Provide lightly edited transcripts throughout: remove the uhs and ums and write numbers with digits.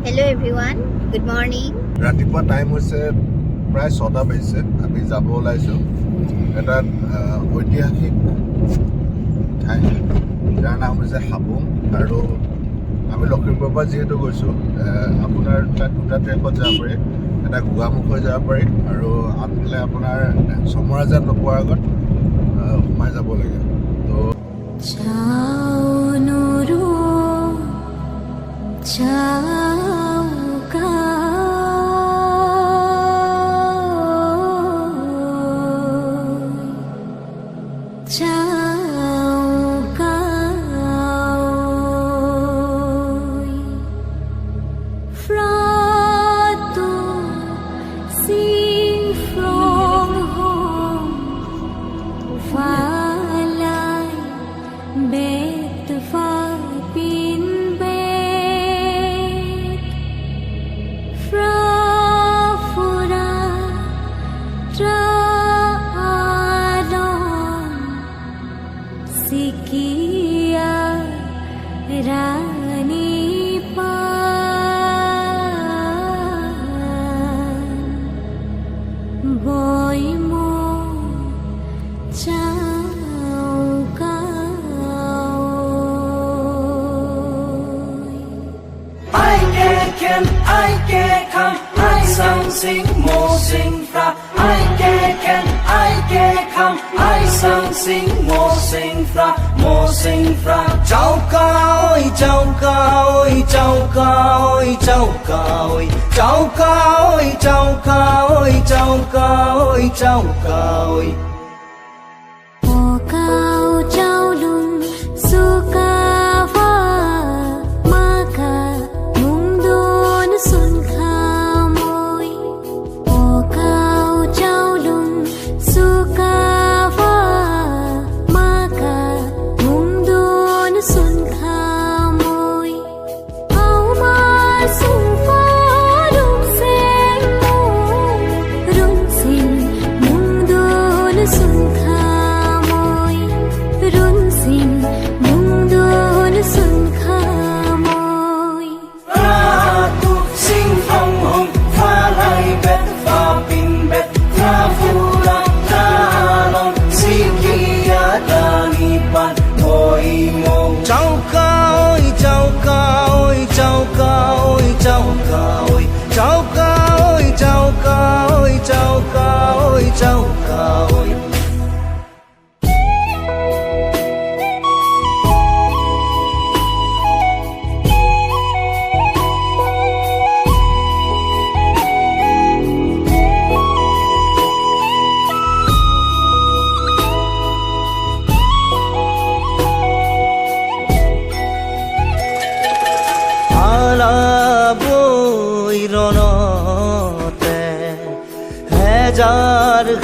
Hello everyone, good morning. ৰাতিপুৱা time হৈছে প্ৰায় 6টা বাজিছে আমি যাব ওলাইছোঁ এটা ঐতিহাসিক ঠাই যাৰ নাম হৈছে হাবুং আৰু আমি লখিমপুৰৰ পৰা যিহেতু গৈছোঁ আপোনাৰ তাত দুটা ট্ৰেকত যাব পাৰি এটা গোগামুখ হৈ যাব পাৰি আৰু আনফালে আপোনাৰ চমৰাজান নোপোৱাৰ আগত সোমাই যাব লাগে তো Sing mo sing fra ai ke come ai sang sing mo sing fra chau ka oi chau ka oi chau ka oi chau ka oi chau ka oi chau ka oi chau ka oi chau ka oi o cao chau lung su ka va ma ka mung don sun kha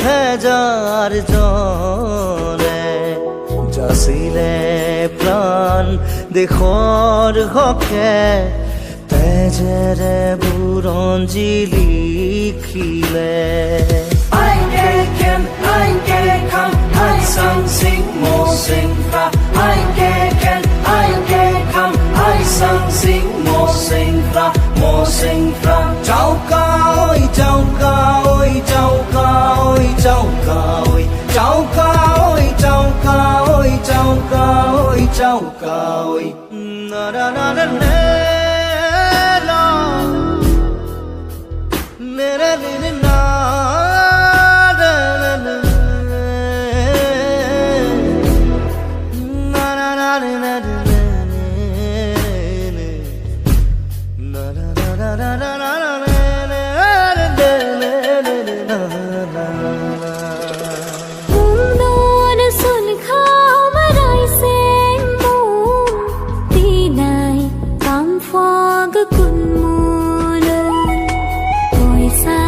হেজাৰ জনে যাচিলে প্ৰাণ দেশৰ হকে তেজেৰে বুৰঞ্জী লিখিলে I can come I sang sing mo sing fra I can come I sang sing mo sing fra chau ka oi chau ka oi chau ka oi chau ka oi chau ka oi chau ka oi chau ka oi chau ka oi na na na na na na na na Sa